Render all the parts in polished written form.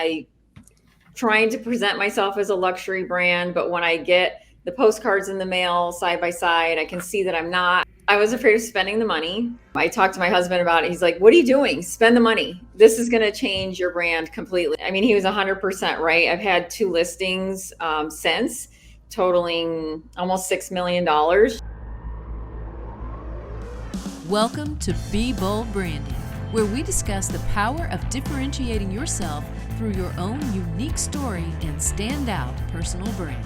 I trying to present myself as a luxury brand, but when I get the postcards in the mail side by side, I can see that I'm not. I was afraid of spending the money. I talked to my husband about it. He's like, what are you doing? Spend the money. This is going to change your brand completely. I mean, he was 100% right. I've had 2 listings since, totaling almost $6 million. Welcome to Be Bold Branding, where we discuss the power of differentiating yourself through your own unique story and standout personal brand.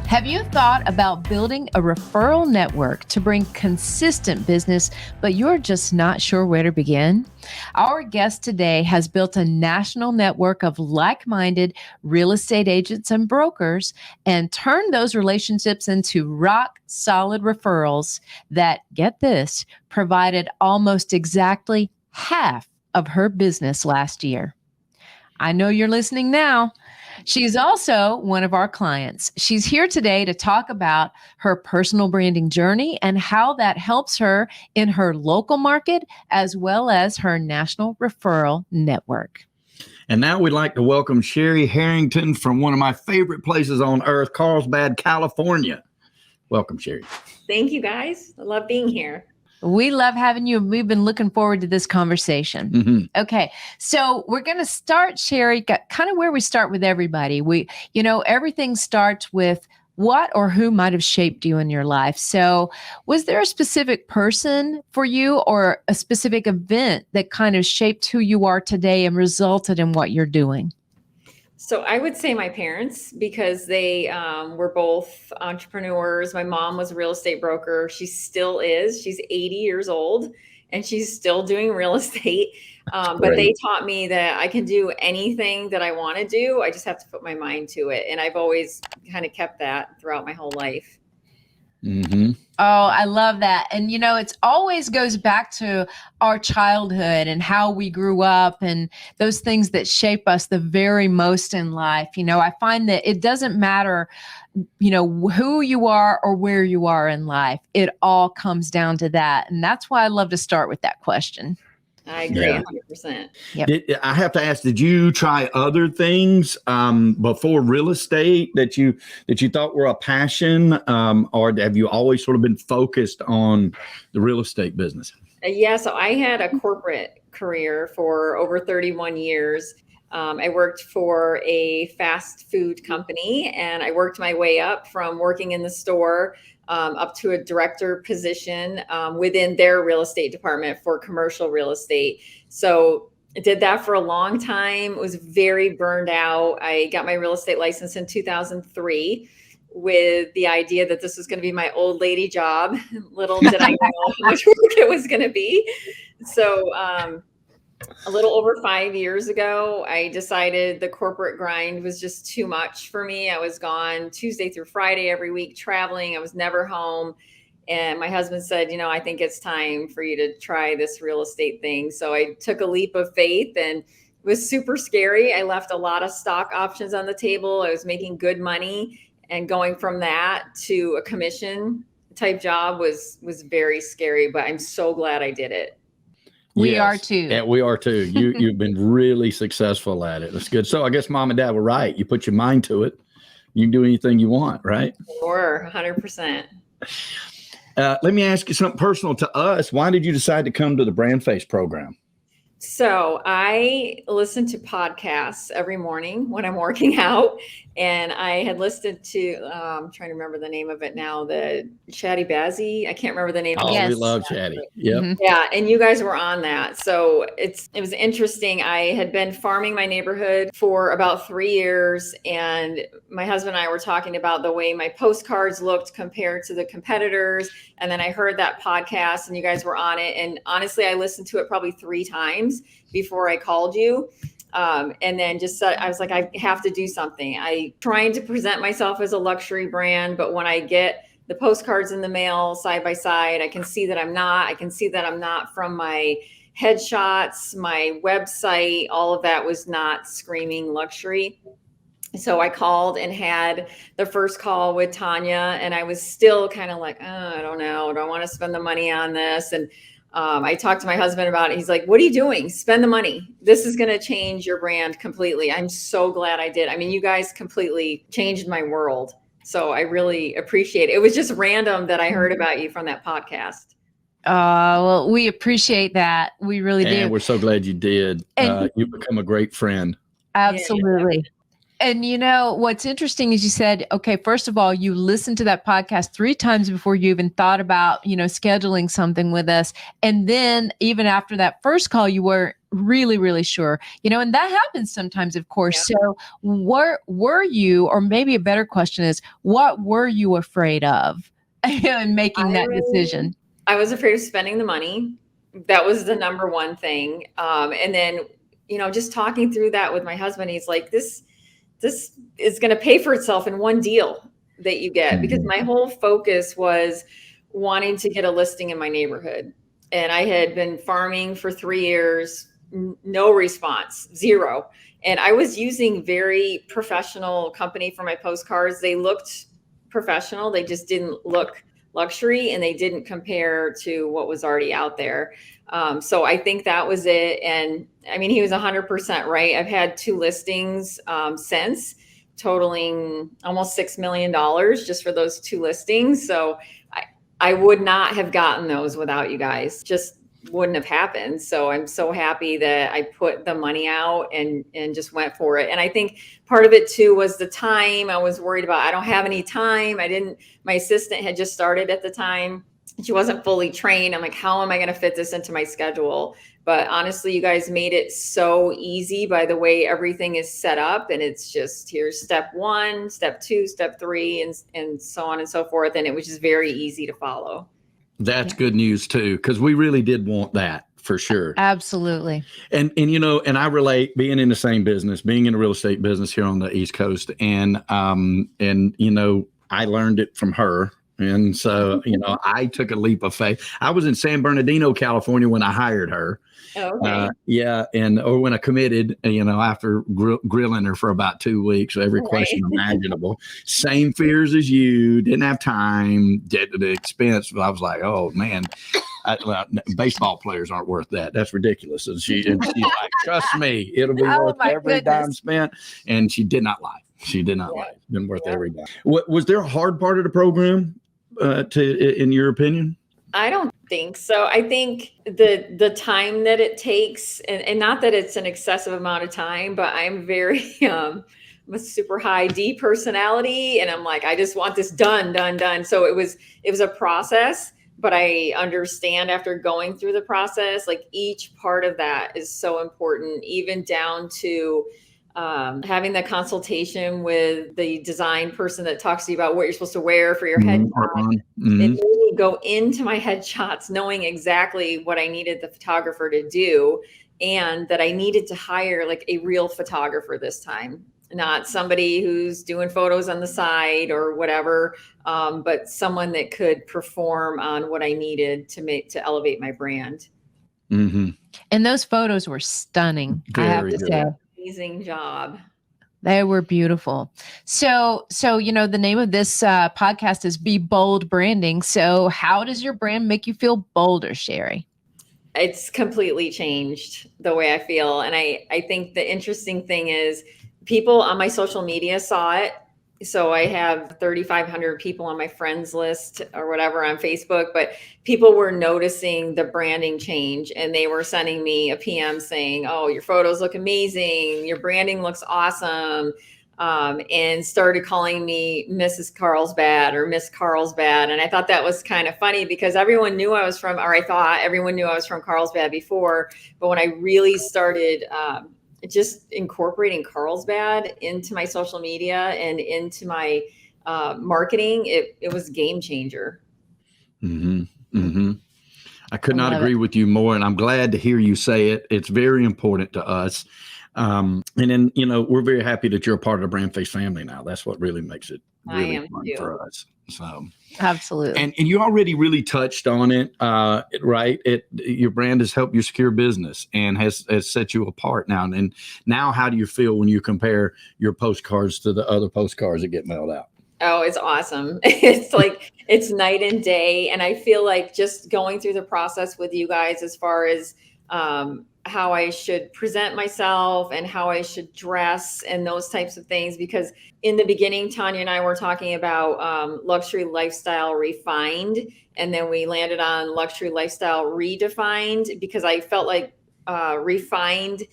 Have you thought about building a referral network to bring consistent business, but you're just not sure where to begin? Our guest today has built a national network of like-minded real estate agents and brokers and turned those relationships into rock-solid referrals that, get this, provided almost exactly half of her business last year. I know you're listening now. She's also one of our clients. She's here today to talk about her personal branding journey and how that helps her in her local market as well as her national referral network. And now we'd like to welcome Cherie Harrington from one of my favorite places on earth, Carlsbad, California. Welcome, Cherie. Thank you, guys. I love being here. We love having you. We've been looking forward to this conversation. Mm-hmm. Okay. So we're going to start, Cherie, kind of where we start with everybody. Everything starts with what or who might have shaped you in your life. So was there a specific person for you or a specific event that kind of shaped who you are today and resulted in what you're doing? So I would say my parents, because they were both entrepreneurs. My mom was a real estate broker. She still is. She's 80 years old and she's still doing real estate. But they taught me that I can do anything that I want to do. I just have to put my mind to it. And I've always kind of kept that throughout my whole life. Mm-hmm. Oh, I love that. And, it always goes back to our childhood and how we grew up and those things that shape us the very most in life. I find that it doesn't matter, who you are or where you are in life. It all comes down to that. And that's why I love to start with that question. I agree 100%. Yep. I have to ask, did you try other things before real estate that you thought were a passion, or have you always sort of been focused on the real estate business? Yeah, so I had a corporate career for over 31 years. I worked for a fast food company and I worked my way up from working in the store up to a director position within their real estate department for commercial real estate. So I did that for a long time. Was very burned out. I got my real estate license in 2003 with the idea that this was going to be my old lady job. Little did I know how much work it was going to be. So a little over 5 years ago, I decided the corporate grind was just too much for me. I was gone Tuesday through Friday every week traveling. I was never home. And my husband said, I think it's time for you to try this real estate thing. So I took a leap of faith and it was super scary. I left a lot of stock options on the table. I was making good money, and going from that to a commission type job was very scary, but I'm so glad I did it. We are too. Yeah, we are too. You've been really successful at it. That's good. So I guess mom and dad were right. You put your mind to it. You can do anything you want, right? Sure, 100%. Let me ask you something personal to us. Why did you decide to come to the BrandFace program? So I listen to podcasts every morning when I'm working out, and I had listened to, I'm trying to remember the name of it now, the Chatty Bazzy. I can't remember the name. Oh, of it. We love Chatty. Yep. Mm-hmm. Yeah, and you guys were on that. So it was interesting. I had been farming my neighborhood for about 3 years, and my husband and I were talking about the way my postcards looked compared to the competitors. And then I heard that podcast and you guys were on it. And honestly, I listened to it probably 3 times before I called you. And then I was like, I have to do something. I trying to present myself as a luxury brand, but when I get the postcards in the mail side by side, I can see that I'm not. I can see that I'm not from my headshots, my website, all of that was not screaming luxury. So I called and had the first call with Tanya, and I was still kind of like, oh, I don't know. Do I want to spend the money on this? And I talked to my husband about it. He's like, what are you doing? Spend the money. This is going to change your brand completely. I'm so glad I did. I mean, you guys completely changed my world. So I really appreciate it. It was just random that I heard about you from that podcast. Well, we appreciate that. We really do. And we're so glad you did. And You've become a great friend. Absolutely. And you know, what's interesting is you said, okay, first of all, you listened to that podcast 3 times before you even thought about, scheduling something with us. And then even after that first call, you were really, really sure, and that happens sometimes, of course. Yeah. So were you, or maybe a better question is, what were you afraid of in making that decision? I was afraid of spending the money. That was the number one thing. And then, just talking through that with my husband, he's like, this is going to pay for itself in one deal that you get, because my whole focus was wanting to get a listing in my neighborhood. And I had been farming for 3 years, no response, 0. And I was using very professional company for my postcards. They looked professional. They just didn't look luxury, and they didn't compare to what was already out there. So I think that was it. And I mean, he was 100% right. I've had 2 listings since, totaling almost $6 million just for those 2 listings. So I would not have gotten those without you guys. Just wouldn't have happened. So I'm so happy that I put the money out and just went for it. And I think part of it too was the time. I was worried about, I don't have any time. My assistant had just started at the time. She wasn't fully trained. I'm like, how am I going to fit this into my schedule? But honestly, you guys made it so easy by the way everything is set up. And it's just, here's step 1, step 2, step 3, and so on and so forth. And it was just very easy to follow. That's good news too, because we really did want that for sure. Absolutely. And I relate, being in the same business, being in the real estate business here on the East Coast, and I learned it from her. And so, I took a leap of faith. I was in San Bernardino, California when I hired her. Okay. Or when I committed, after grilling her for about 2 weeks, every question imaginable. Same fears as you, didn't have time, did the expense. But I was like, oh man, baseball players aren't worth that. That's ridiculous. And she's like, trust me, it'll be worth every dime spent. And she did not lie. She did not lie. It's been worth every dime. Was there a hard part of the program, in your opinion? I don't think so. I think the time that it takes, and not that it's an excessive amount of time, but I'm very, I'm a super high D personality, and I'm like, I just want this done. So it was a process, but I understand after going through the process, like each part of that is so important, even down to having that consultation with the design person that talks to you about what you're supposed to wear for your headshot. Mm-hmm. It made me go into my headshots knowing exactly what I needed the photographer to do, and that I needed to hire like a real photographer this time, not somebody who's doing photos on the side or whatever, but someone that could perform on what I needed to elevate my brand. Mm-hmm. And those photos were stunning. I have to say. Amazing job. They were beautiful. So, the name of this podcast is Be Bold Branding. So how does your brand make you feel bolder, Cherie? It's completely changed the way I feel. And I think the interesting thing is people on my social media saw it. So I have 3,500 people on my friends list or whatever on Facebook, but people were noticing the branding change, and they were sending me a PM saying, oh, your photos look amazing. Your branding looks awesome. And started calling me Mrs. Carlsbad or Miss Carlsbad. And I thought that was kind of funny because everyone knew I was from, or I thought everyone knew I was from Carlsbad before. But when I really started, just incorporating Carlsbad into my social media and into my marketing, it was a game changer. Mm-hmm. Mm-hmm. I could not agree with you more. And I'm glad to hear you say it. It's very important to us. And then, we're very happy that you're a part of the BrandFace family now. That's what really makes it really fun for us. So absolutely. And you already really touched on it, right? Your brand has helped you secure business and has set you apart now. And now how do you feel when you compare your postcards to the other postcards that get mailed out? Oh, it's awesome. It's like, it's night and day. And I feel like just going through the process with you guys as far as how I should present myself and how I should dress and those types of things. Because in the beginning, Tanya and I were talking about luxury lifestyle refined. And then we landed on luxury lifestyle redefined because I felt like refined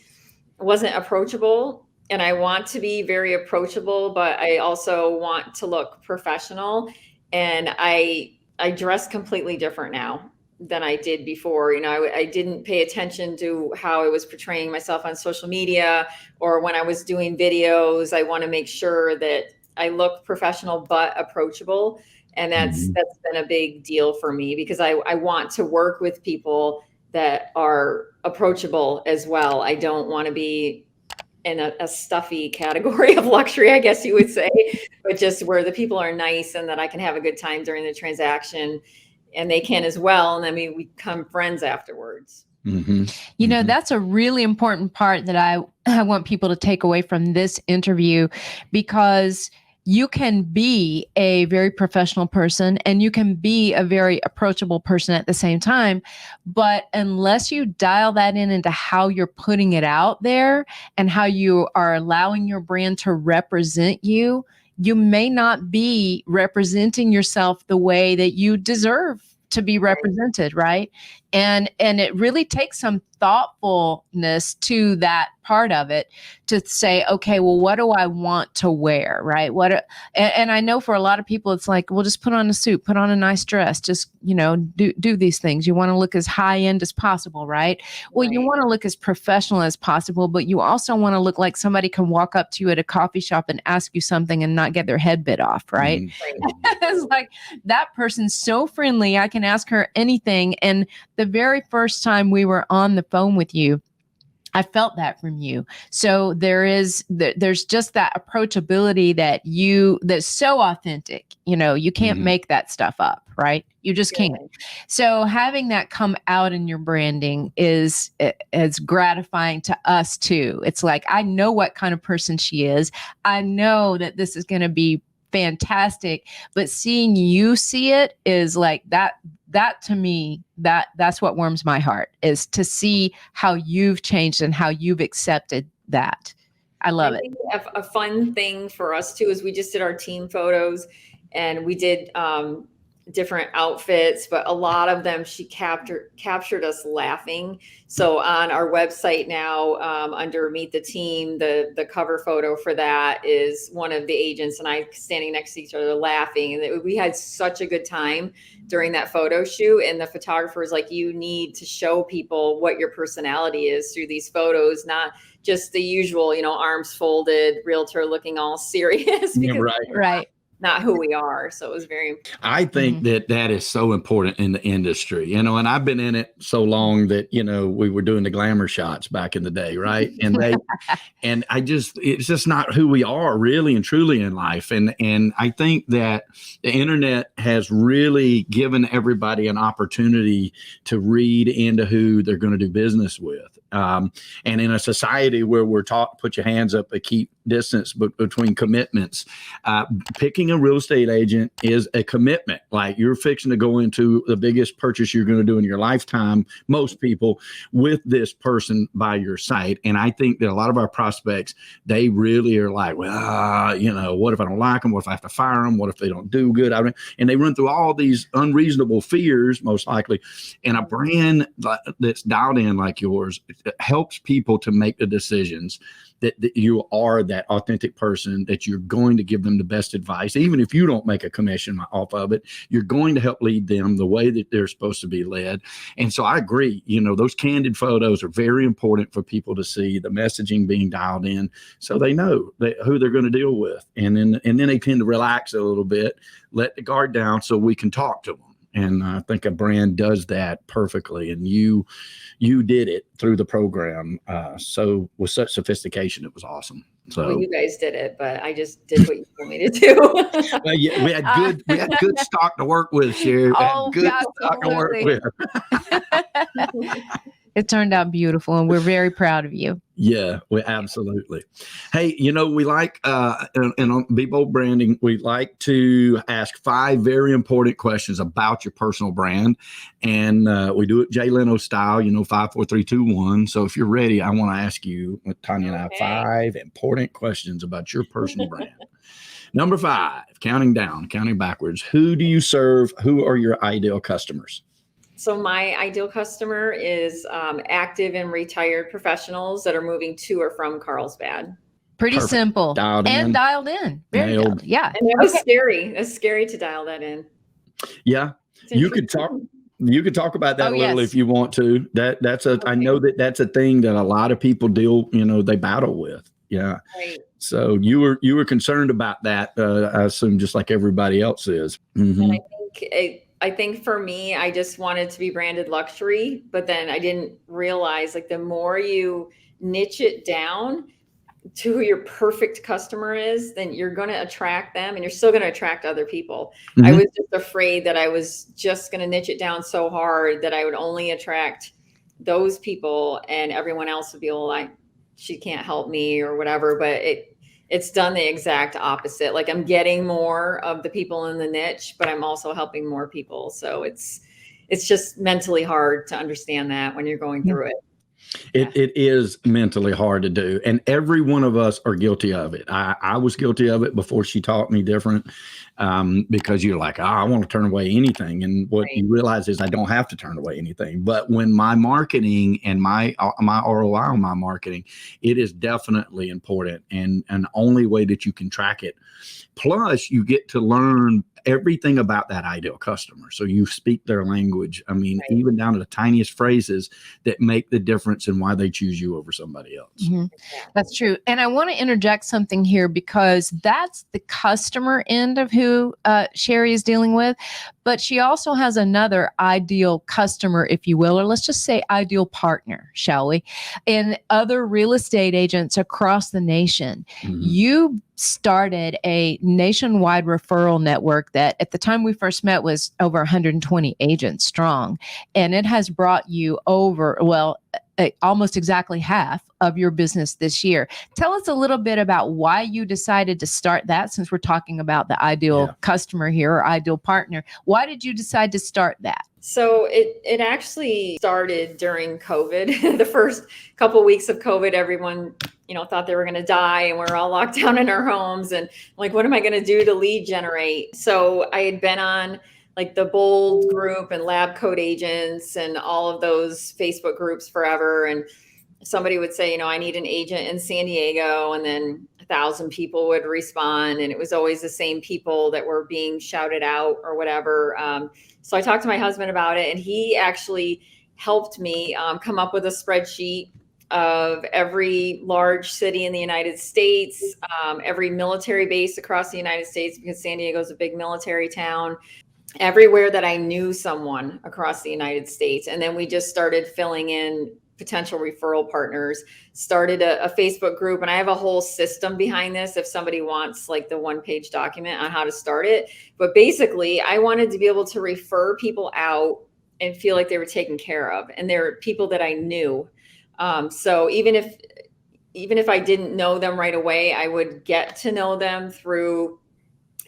wasn't approachable, and I want to be very approachable, but I also want to look professional. And I dress completely different now than I did before. You know, I didn't pay attention to how I was portraying myself on social media or when I was doing videos. I want to make sure that I look professional but approachable. And that's been a big deal for me because I want to work with people that are approachable as well. I don't want to be in a stuffy category of luxury, I guess you would say, but just where the people are nice and that I can have a good time during the transaction and they can as well. And then we become friends afterwards. You know, that's a really important part that I want people to take away from this interview, because you can be a very professional person and you can be a very approachable person at the same time. But unless you dial that in into how you're putting it out there and how you are allowing your brand to represent you, you may not be representing yourself the way that you deserve to be represented, right? And it really takes some thoughtfulness to that part of it to say, okay, well, what do I want to wear, right? And I know for a lot of people, it's like, well, just put on a suit, put on a nice dress, just, you know, do these things. You want to look as high end as possible, right? Well, you want to look as professional as possible, but you also want to look like somebody can walk up to you at a coffee shop and ask you something and not get their head bit off, right? It's like, that person's so friendly, I can ask her anything. And the very first time we were on the phone with you, I felt that from you. So there's just that approachability that's so authentic. You know, you can't make that stuff up, right? You just can't. So having that come out in your branding is gratifying to us too. It's like, I know what kind of person she is. I know that this is going to be fantastic, but seeing you see it is like that to me, that's what warms my heart, is to see how you've changed and how you've accepted that. I love it. A fun thing for us too is we just did our team photos and we did different outfits, but a lot of them she captured us laughing. So on our website now, under Meet the Team, the cover photo for that is one of the agents and I standing next to each other laughing. And we had such a good time during that photo shoot. And the photographer is like, you need to show people what your personality is through these photos, not just the usual, you know, arms folded, realtor looking all serious. Right. Not who we are. So it was very important. I think that is so important in the industry, you know, and I've been in it so long that, you know, we were doing the glamour shots back in the day. Right. And it's just not who we are really and truly in life. And I think that the internet has really given everybody an opportunity to read into who they're going to do business with. And in a society where we're taught, put your hands up and keep distance between commitments, picking a real estate agent is a commitment. Like, you're fixing to go into the biggest purchase you're going to do in your lifetime, most people, with this person by your side. And I think that a lot of our prospects, they really are like, well, you know, what if I don't like them? What if I have to fire them? What if they don't do good? And they run through all these unreasonable fears, most likely. And a brand that's dialed in like yours, it helps people to make the decisions that you are that authentic person, that you're going to give them the best advice. Even if you don't make a commission off of it, you're going to help lead them the way that they're supposed to be led. And so I agree, you know, those candid photos are very important for people to see, the messaging being dialed in so they know who they're going to deal with. And then they tend to relax a little bit, let the guard down so we can talk to them. And I think a brand does that perfectly. And you did it through the program. So with such sophistication, it was awesome. So well, you guys did it, but I just did what you told me to do. Well, yeah, we had good stock to work with, Cherie. Oh, good stock to work with. It turned out beautiful, and we're very proud of you. Yeah, we absolutely. Hey, we like and on Be Bold Branding, we like to ask 5 very important questions about your personal brand, and we do it Jay Leno style. 5, 4, 3, 2, 1. So if you're ready, I want to ask you, Tanya and I, 5 important questions about your personal brand. Number 5, counting backwards. Who do you serve? Who are your ideal customers? So my ideal customer is active and retired professionals that are moving to or from Carlsbad. Pretty Perfect. simple. Dialed and in. dialed in. Very Nailed. dialed. Yeah. And that was scary. It's scary to dial that in. Yeah. You could talk about that a little if you want to. I know that's a thing that a lot of people they battle with. Yeah. Right. So you were concerned about that, I assume, just like everybody else is. Mm-hmm. And I think for me, I just wanted to be branded luxury, but then I didn't realize the more you niche it down to who your perfect customer is, then you're going to attract them, and you're still going to attract other people. Mm-hmm. I was just afraid that I was just going to niche it down so hard that I would only attract those people, and everyone else would be like, she can't help me or whatever. But it's done the exact opposite. I'm getting more of the people in the niche, but I'm also helping more people. So it's just mentally hard to understand that when you're going through it. It is mentally hard to do. And every one of us are guilty of it. I was guilty of it before she taught me different, because you're like, I want to turn away anything. And what you realize is I don't have to turn away anything. But when my marketing and my ROI on my marketing, it is definitely important, and an only way that you can track it. Plus, you get to learn everything about that ideal customer. So you speak their language. I mean, even down to the tiniest phrases that make the difference in why they choose you over somebody else. Mm-hmm. That's true. And I want to interject something here, because that's the customer end of who Cherie is dealing with. But she also has another ideal customer, if you will, or let's just say ideal partner, shall we? And other real estate agents across the nation. Mm-hmm. You started a nationwide referral network that at the time we first met was over 120 agents strong. And it has brought you over, almost exactly half of your business this year. Tell us a little bit about why you decided to start that, since we're talking about the ideal customer here, or ideal partner. Why did you decide to start that? So it actually started during COVID. The first couple of weeks of COVID, everyone thought they were going to die, and we're all locked down in our homes, and what am I going to do to lead generate? So I had been on the Bold group and Lab Coat Agents and all of those Facebook groups forever. And somebody would say, I need an agent in San Diego. And then 1,000 people would respond. And it was always the same people that were being shouted out or whatever. So I talked to my husband about it, and he actually helped me come up with a spreadsheet of every large city in the United States, every military base across the United States, because San Diego is a big military town, everywhere that I knew someone across the United States. And then we just started filling in potential referral partners, started a Facebook group. And I have a whole system behind this if somebody wants the one-page document on how to start it. But basically, I wanted to be able to refer people out and feel like they were taken care of. And they're people that I knew. So even if I didn't know them right away, I would get to know them through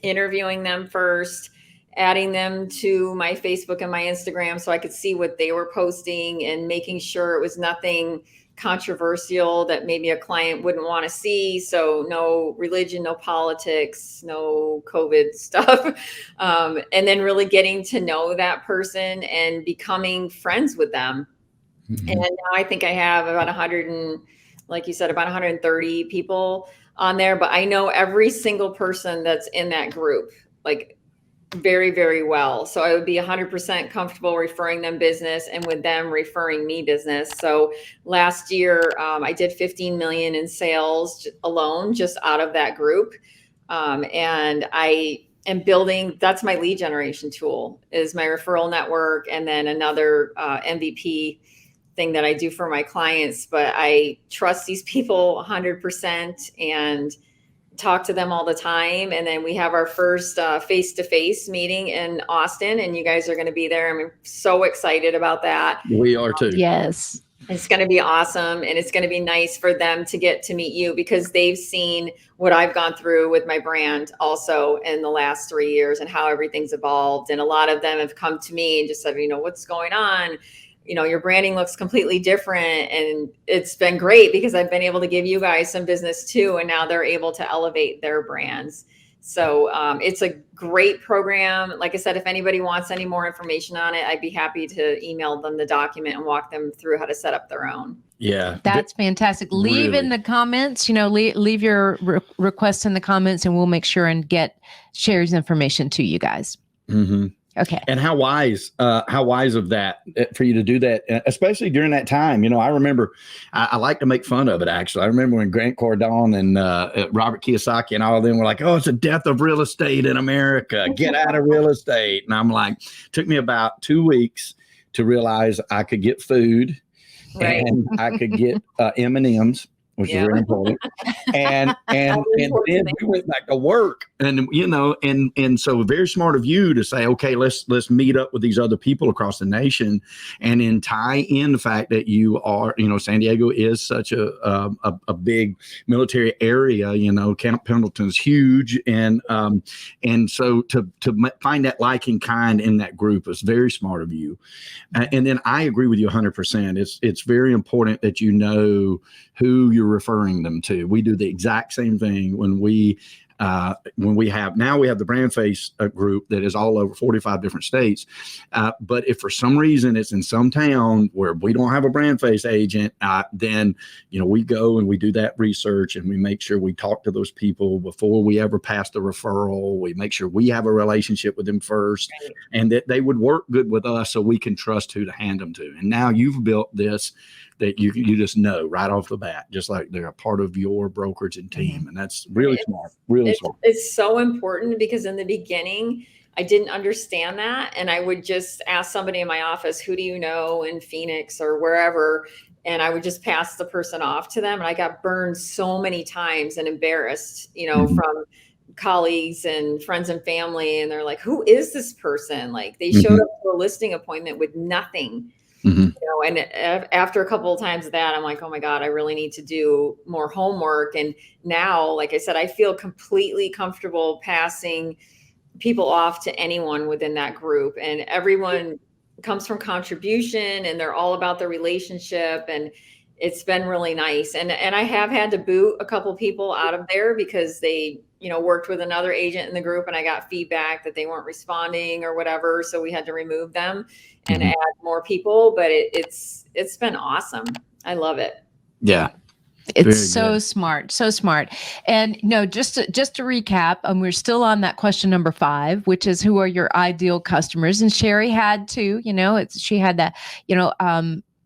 interviewing them first, adding them to my Facebook and my Instagram so I could see what they were posting, and making sure it was nothing controversial that maybe a client wouldn't want to see. So no religion, no politics, no COVID stuff. And then really getting to know that person and becoming friends with them. Mm-hmm. And now I think I have about 100 and, like you said, about 130 people on there, but I know every single person that's in that group, very, very well. So I would be 100% comfortable referring them business, and with them referring me business. So last year, I did 15 million in sales alone, just out of that group. And I am building, that's my lead generation tool, is my referral network. And then another MVP thing that I do for my clients, but I trust these people 100% and talk to them all the time. And then we have our first face-to-face meeting in Austin, and you guys are going to be there. I'm so excited about that. We are too. Yes. It's going to be awesome. And it's going to be nice for them to get to meet you because they've seen what I've gone through with my brand also in the last 3 years and how everything's evolved. And a lot of them have come to me and just said, what's going on? Your branding looks completely different. And it's been great because I've been able to give you guys some business too. And now they're able to elevate their brands. So it's a great program. Like I said, if anybody wants any more information on it, I'd be happy to email them the document and walk them through how to set up their own. Yeah. That's fantastic. Leave in the comments, leave your requests in the comments and we'll make sure and get Cherie's information to you guys. Mm-hmm. Okay. And how wise of that for you to do that, especially during that time. I remember I like to make fun of it. Actually, I remember when Grant Cardone and Robert Kiyosaki and all of them were like, "Oh, it's a death of real estate in America. Get out of real estate." And I'm like, took me about 2 weeks to realize I could get food, right, and I could get M&Ms, which is very important. And then we went back to work, and and so very smart of you to say, okay, let's meet up with these other people across the nation, and then tie in the fact that you are, San Diego is such a big military area. Camp Pendleton's huge, and so to find that liking kind in that group is very smart of you. And then I agree with you 100%. It's very important that you know who you're referring them to. We do the exact same thing when we have the BrandFace group that is all over 45 different states. But if for some reason it's in some town where we don't have a BrandFace agent, then, we go and we do that research and we make sure we talk to those people before we ever pass the referral. We make sure we have a relationship with them first, right, and that they would work good with us so we can trust who to hand them to. And now you've built this that you just know right off the bat, just like they're a part of your brokerage and team. And that's really smart, smart. It's so important because in the beginning, I didn't understand that. And I would just ask somebody in my office, who do you know in Phoenix or wherever? And I would just pass the person off to them. And I got burned so many times and embarrassed, from colleagues and friends and family. And they're like, who is this person? Like they showed up to a listing appointment with nothing. And after a couple of times of that, I'm like, oh my God, I really need to do more homework. And now, like I said, I feel completely comfortable passing people off to anyone within that group. And everyone comes from contribution and they're all about the relationship. And it's been really nice. And I have had to boot a couple people out of there because they, worked with another agent in the group and I got feedback that they weren't responding or whatever. So we had to remove them and add more people, but it's been awesome. I love it. Yeah. It's so smart. And just to recap, we're still on that question number 5, which is who are your ideal customers? And Cherie had to, she had that,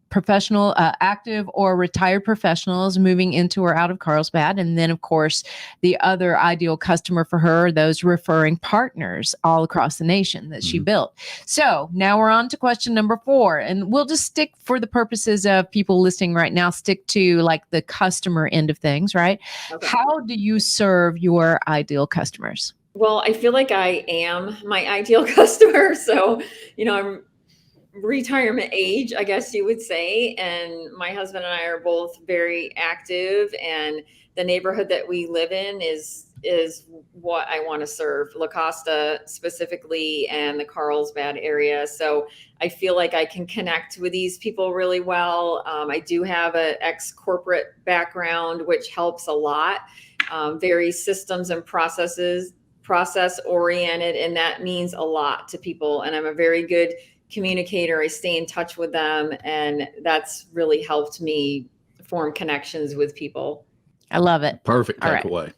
professional, active or retired professionals moving into or out of Carlsbad. And then, of course, the other ideal customer for her are those referring partners all across the nation that she built. So now we're on to question number 4. And we'll just stick, for the purposes of people listening right now, stick to like the customer end of things, right? Okay. How do you serve your ideal customers? Well, I feel like I am my ideal customer. So, I'm retirement age, I guess you would say. And my husband and I are both very active, and the neighborhood that we live in is what I want to serve, La Costa specifically and the Carlsbad area. So I feel like I can connect with these people really well. I do have an ex-corporate background, which helps a lot. Very systems and process oriented, and that means a lot to people. And I'm a very good communicator. I stay in touch with them, and that's really helped me form connections with people. I love it. Perfect takeaway.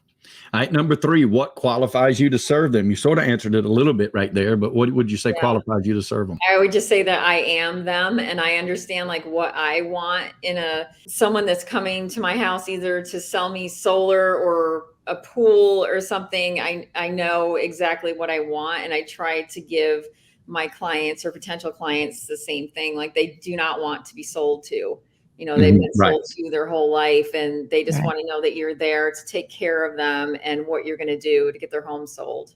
All right, number 3, what qualifies you to serve them? You sort of answered it a little bit right there, but what would you say qualifies you to serve them? I would just say that I am them, and I understand like what I want in someone that's coming to my house, either to sell me solar or a pool or something. I know exactly what I want, and I try to give my clients or potential clients the same thing. Like they do not want to be sold to. They've been sold to their whole life, and they just want to know that you're there to take care of them and what you're going to do to get their home sold.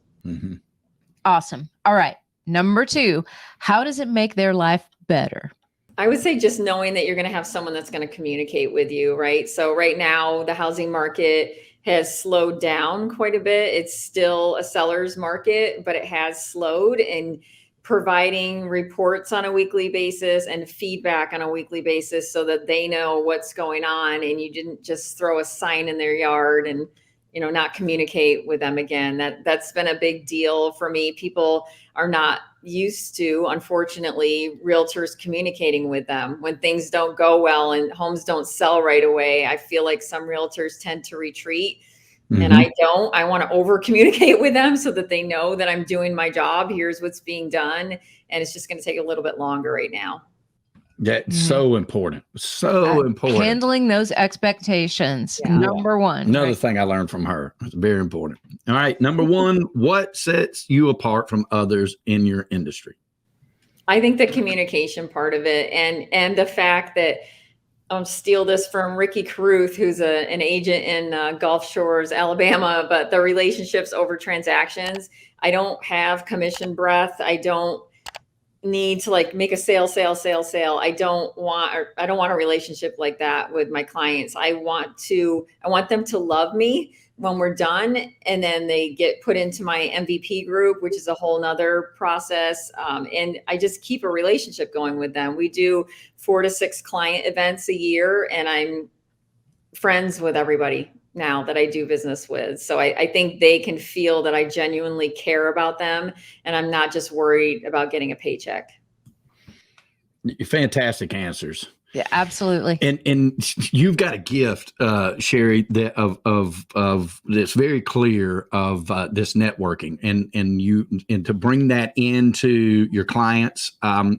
Awesome. All right. Number 2, how does it make their life better? I would say just knowing that you're going to have someone that's going to communicate with you, right? So right now, the housing market has slowed down quite a bit. It's still a seller's market, but it has slowed, and providing reports on a weekly basis and feedback on a weekly basis so that they know what's going on, and you didn't just throw a sign in their yard and not communicate with them again. That's been a big deal for me. People are not used to, unfortunately, realtors communicating with them when things don't go well and homes don't sell right away. I feel like some realtors tend to retreat. And I don't. I want to over communicate with them so that they know that I'm doing my job. Here's what's being done. And it's just going to take a little bit longer right now. That's so important. So important. Handling those expectations. Yeah. Number one. Another thing I learned from her. It's very important. All right. Number one, what sets you apart from others in your industry? I think the communication part of it, and the fact that steal this from Ricky Caruth, who's an agent in Gulf Shores, Alabama, but the relationships over transactions. I don't have commission breath. I don't need to like make a sale. I don't want a relationship like that with my clients. I want them to love me when we're done, and then they get put into my MVP group, which is a whole nother process. And I just keep a relationship going with them. We do 4 to 6 client events a year, and I'm friends with everybody now that I do business with. So I think they can feel that I genuinely care about them, and I'm not just worried about getting a paycheck. Fantastic answers. Yeah, absolutely. And you've got a gift, Cherie, that of that's very clear of this networking, and to bring that into your clients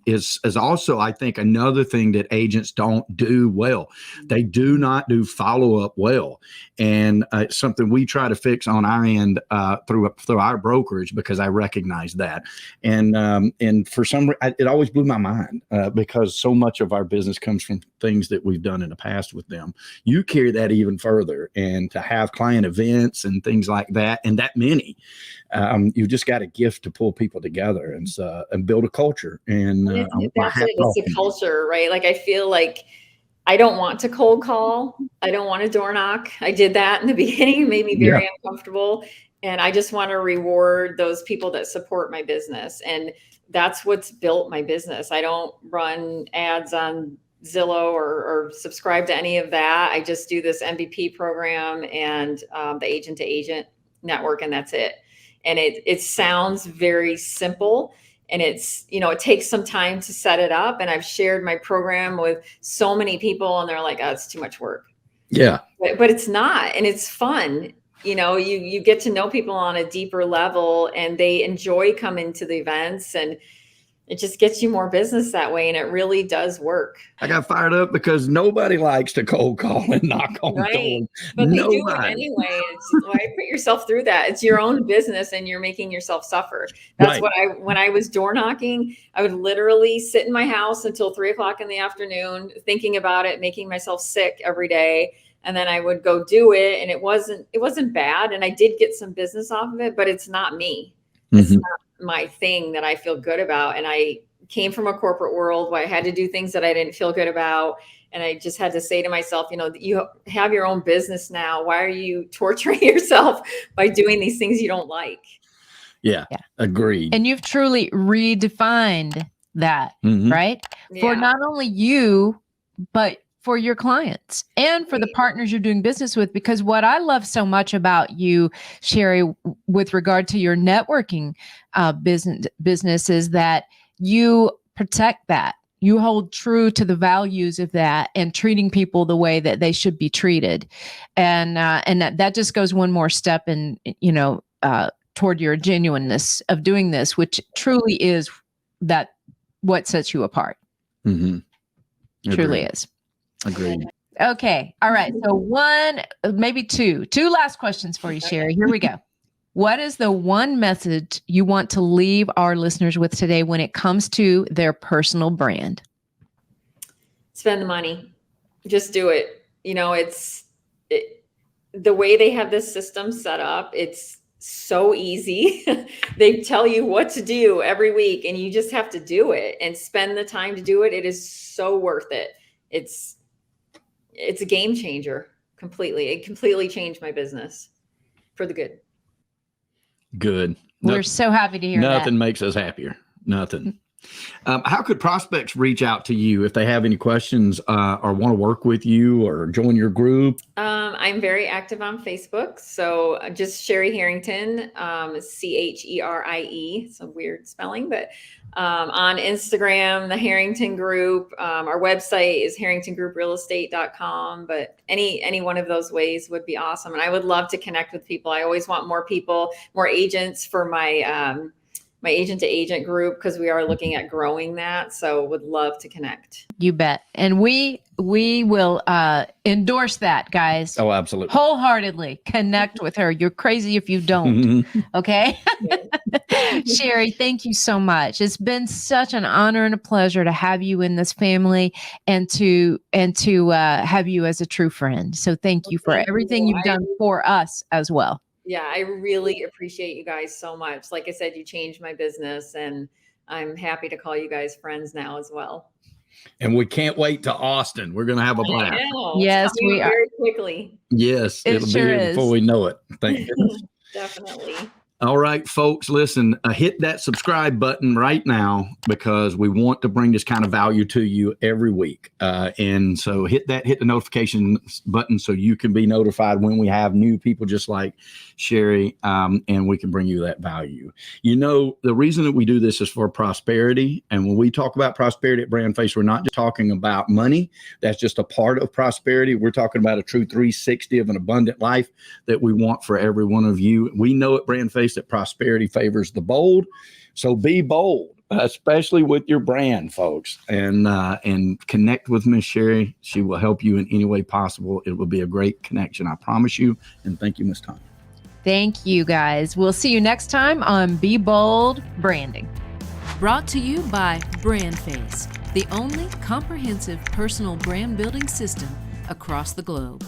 is also, I think, another thing that agents don't do well. They do not do follow up well, and it's something we try to fix on our end through our brokerage, because I recognize that, and for some it always blew my mind because so much of our business comes from things that we've done in the past with them. You carry that even further, and to have client events and things like that, and that many, you've just got a gift to pull people together and build a culture. And that's it. It's a culture, right? Like, I feel like I don't want to cold call. I don't want to door knock. I did that in the beginning. It made me very uncomfortable. And I just want to reward those people that support my business. And that's what's built my business. I don't run ads on Zillow or subscribe to any of that. I just do this MVP program and the agent to agent network, and that's it. And it sounds very simple, and it's, it takes some time to set it up. And I've shared my program with so many people, and they're like, oh, it's too much work. Yeah. But it's not, and it's fun. You get to know people on a deeper level, and they enjoy coming to the events, and it just gets you more business that way. And it really does work. I got fired up because nobody likes to cold call and knock on doors. But they do it anyway. It's why put yourself through that. It's your own business, and you're making yourself suffer. That's what when I was door knocking, I would literally sit in my house until 3:00 in the afternoon, thinking about it, making myself sick every day. And then I would go do it, and it wasn't bad. And I did get some business off of it, but it's not me. It's not my thing that I feel good about. And I came from a corporate world where I had to do things that I didn't feel good about. And I just had to say to myself, you have your own business now. Why are you torturing yourself by doing these things you don't like? Yeah. Agreed. And you've truly redefined that, right? Yeah. For not only you, but for your clients and for the partners you're doing business with. Because what I love so much about you, Cherie, with regard to your networking business is that you protect that. You hold true to the values of that and treating people the way that they should be treated. And that just goes one more step in, toward your genuineness of doing this, which truly is what sets you apart. Truly is. Agreed. Okay. All right. So maybe two last questions for you, Cherie. Here we go. What is the one message you want to leave our listeners with today when it comes to their personal brand? Spend the money. Just do it. The way they have this system set up, it's so easy. They tell you what to do every week and you just have to do it and spend the time to do it. It is so worth it. It's a game changer completely. It completely changed my business for the good. Good. We're so happy to hear that. Nothing makes us happier. Nothing. How could prospects reach out to you if they have any questions or want to work with you or join your group? I'm very active on Facebook. So just Cherie Harrington, Cherie. Some weird spelling, but on Instagram, the Harrington Group. Our website is harringtongrouprealestate.com, but any one of those ways would be awesome. And I would love to connect with people. I always want more people, more agents for my my agent to agent group, because we are looking at growing that. So would love to connect. You bet. And we will endorse that, guys. Oh, absolutely. Wholeheartedly connect with her. You're crazy if you don't. Okay. Cherie, thank you so much. It's been such an honor and a pleasure to have you in this family and to have you as a true friend. So thank you for everything you've done for us as well. Yeah, I really appreciate you guys so much. Like I said, you changed my business, and I'm happy to call you guys friends now as well. And we can't wait to Austin. We're going to have a blast. Yes, we are. Very quickly. Yes, it'll sure be here before we know it. Thank you. Definitely. All right, folks, listen, hit that subscribe button right now, because we want to bring this kind of value to you every week. And so hit the notification button so you can be notified when we have new people just like Cherie, and we can bring you that value. You know, the reason that we do this is for prosperity. And when we talk about prosperity at BrandFace, we're not just talking about money. That's just a part of prosperity. We're talking about a true 360 of an abundant life that we want for every one of you. We know at BrandFace that prosperity favors the bold. So be bold, especially with your brand, folks, and connect with Miss Cherie. She will help you in any way possible. It will be a great connection, I promise you. And thank you, Miss Tanya. Thank you, guys. We'll see you next time on Be Bold Branding. Brought to you by BrandFace, the only comprehensive personal brand building system across the globe.